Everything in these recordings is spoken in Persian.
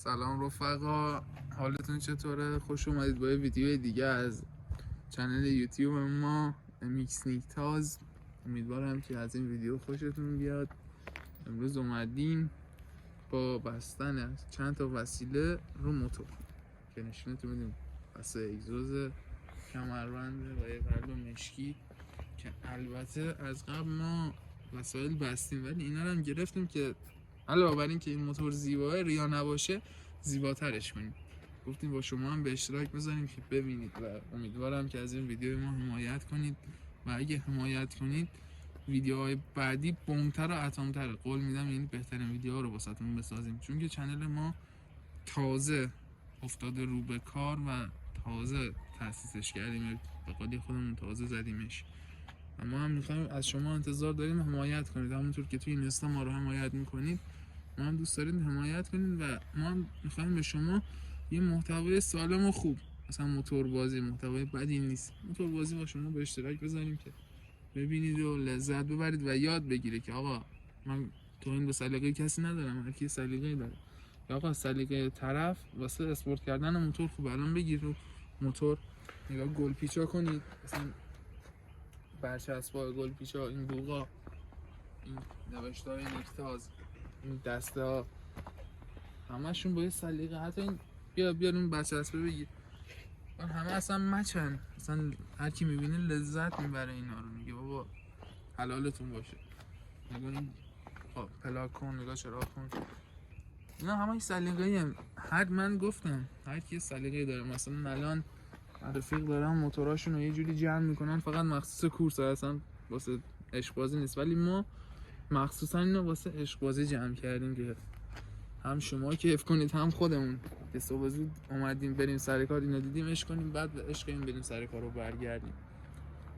سلام رفقا، حالتون چطوره؟ خوش اومدید با یه ویدیو دیگه از چنل یوتیوب ما میکس نیکتاز. امیدوارم که از این ویدیو خوشتون بیاد. امروز اومدیم با بستن چند تا وسیله رو موتور که نشونتون میدیم. واسه اگزوز، کمربند و یه قلب مشکی که البته از قبل ما وسایل بستیم ولی اینا رو هم گرفتیم که علاوه بر این که این موتور زیباه ریا نباشه زیباترش کنیم. گفتیم با شما هم به اشتراک بذاریم که ببینید و امیدوارم که از این ویدیو ما حمایت کنید و اگه حمایت کنید ویدیوهای بعدی بومتر و اتم‌تر، قول میدم این بهترین ویدیوها رو واسهتون بسازیم، چون که چنل ما تازه افتاده رو به کار و تازه تاسیسش کردیم، به قولی خودمون تازه زدیمش و ما هم میخوایم از شما انتظار داریم حمایت کنید. همونطور که توی اینستا ما رو حمایت میکنید ما هم دوست دارید حمایت کنید و ما هم میخوایم به شما یه محتوای سالم و خوب، مثلا موتور بازی، محتوای بدی نیست، موتور بازی با شما به اشتراک بذاریم که ببینید و لذت ببرید و یاد بگیره که آقا من توهین به سلیقه کسی ندارم، هر کی سلیقه‌ای داره. آقا سلیقه طرف واسه اسپورت کردن موتور خوب، الان بگیر رو موتور نگاه گل پیچا کنید، مثلا برچسب‌ها گل پیچا، این بوقا، این نوشته‌های نیکتاز، این دسته ها همشون با یه سلیقه. حتی این بیا این برچسبه بگیر، همه اصلا مچن، اصلا هر کی میبینه لذت میبره اینا رو، میگه بابا حلالتون باشه. نگاه این پلاک کن، نگاه چراغ کن، اینا همه سلیقه‌ای هم. من گفتم هر کی سلیقه‌ای داره. مثلا الان رفیق دارن موتوراشون رو یه جوری جمع میکنن فقط مخصوص کورس، اصلا واسه عشق بازی نیست، ولی ما مخصوصا اینو واسه عشق بازی جمع کردیم که هم شما کیف کنید هم خودمون که صبح زود اومدیم بریم سر کار، اینو دیدیم عشق کنیم، بعد به عشق این بریم سر کار رو برگردیم.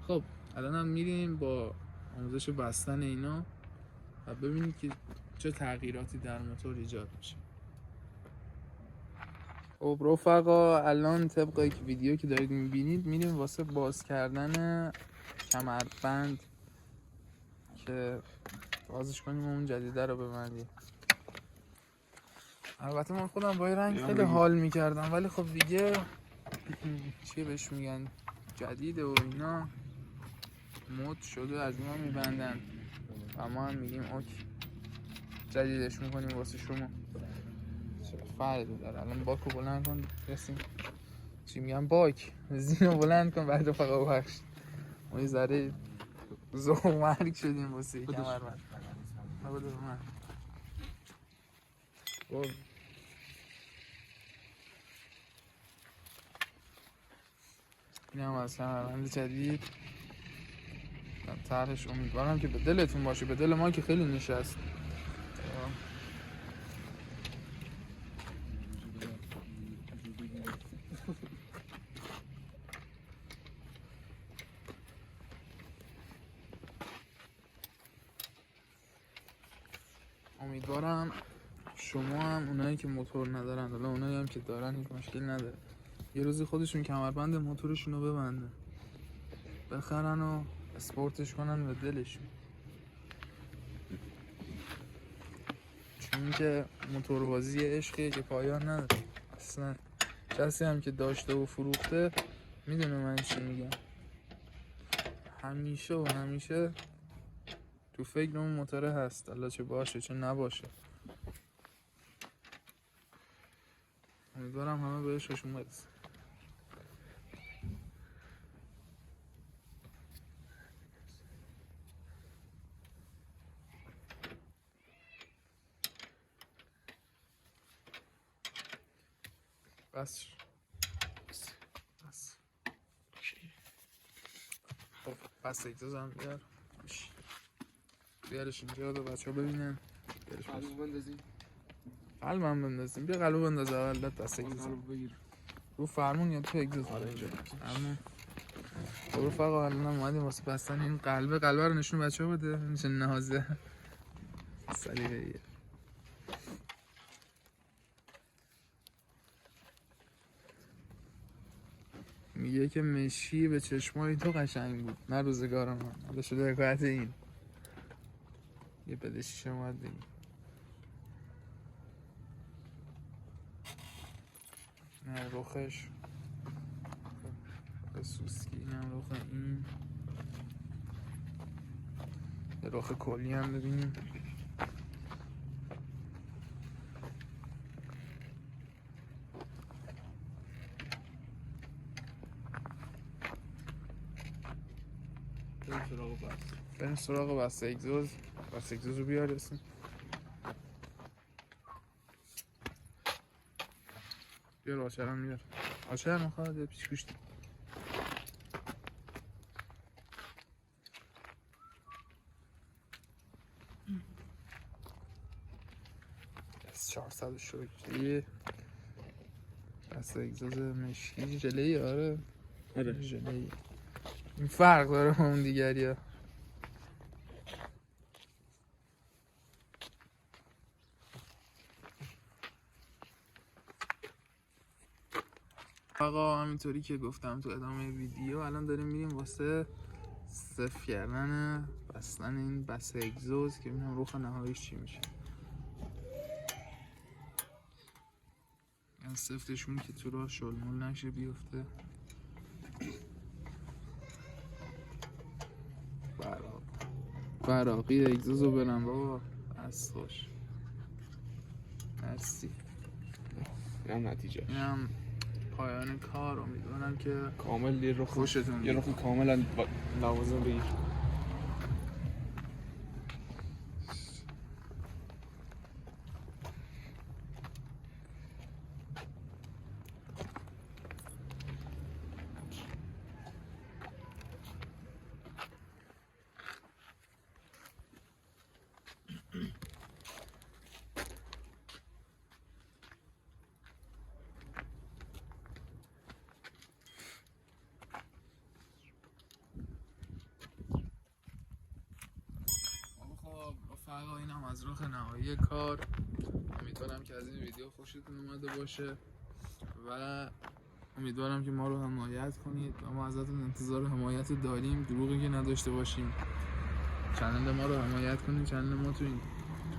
خب الان هم میریم با آموزش بستن اینا و ببینید که چه تغییراتی در موتور ایجاد میشه. خب رفقا، الان طبق یک ویدیو که دارید میبینید میریم واسه باز کردن کمربند که بازش کنیم و اون جدیده رو ببندیم. البته من خودم با این رنگ خیلی حال میکردم ولی خب دیگه چی بهش میگن، جدیده و اینا مد شده، از ما میبندن و ما هم میگیم اوکی جدیدش میکنیم واسه شما. چه فرقی داره؟ الان باکو بلند کن رسیم، چی میگن، باک زینو بلند کن بعد رفقا بخش ما یه ذره زوم مرگ شدیم واسه کمربند. بده من این هم از کمربند جدید طرحش. امیدوارم که به دلتون باشه، به دل ما که خیلی نشست. امیدوارم شما هم اونایی که موتور ندارن، حالا اونایی هم که دارن هیچ مشکل نداره، یه روزی خودشون کمربند موتورشون رو ببندن، بخرن و اسپورتش کنن به دلشون، چون که موتور بازی عشقیه که پایان نداره اصلا. کسی هم که داشته و فروخته میدونه من چی میگم. همیشه تو فکر اون موتوره هست، حالا چه باشه چه نباشه. امیدوارم همه به عشقشون برسه. بس خب بس اگزوز هم بیارش اینجا دو بچه ها ببینن. قلب بندازیم، قلب هم بندازیم، بیا قلب بنداز اول دست اگزوز رو فرمون یا تو اگزوز. آره اینجا فرمون. خب رفقا الان اومدیم واسه بستن این قلبه رو نشون بچه ها بده، میشه نازه سلیقه ایه. میگه که مشی به چشمای تو قشنگ بود نه روزگار من، حالا شده حکایت این یه بدشیش اومد بگیم. نه رخش سوسکی، نه رخ این، یه رخ کلی هم ببینیم. بریم سراغ بسته اگزوز. بسته اگزوز رو بیارسیم. بیار آچرم بیار. آچر میخواد یا پیچ گوشتی؟ 400 شکری بسته اگزوز مشکی ژله‌ای. آره ژله‌ای. این فرق داره با اون دیگری ها. آقا همینطوری که گفتم تو ادامه ویدیو، الان داریم میریم واسه صفر کردن بستن این بسته اگزوز که ببینم رخ نهاییش چی میشه. این سفتشون که تو راه شلمول نشه بیفته. براقی اگزوز رو برم بابا. از خوش مرسی. اینم نتیجه، اینم پایان کار. امیدوارم که کامل یه رخ خوشتون یه رخ کاملا لوازم بگیر. رفقا اینم از رخ نهایی کار. امیدوارم که از این ویدیو خوشتون اومده باشه و امیدوارم که ما رو حمایت کنید و ما ازتون انتظار حمایت داریم، دروغی که نداشته باشیم. چنل ما رو حمایت کنید. چنل ما تو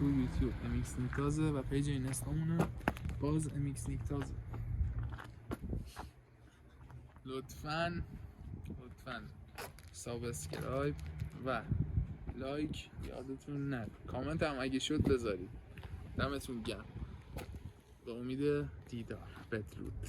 یوتیوب امیکس نیکتازه و پیج اینستامونه باز امیکس نیکتازه. لطفاً سابسکرایب و لایک یادتون نره. کامنت هم اگه شد بذارید. دمتون گرم. به امید دیدار. بدرود.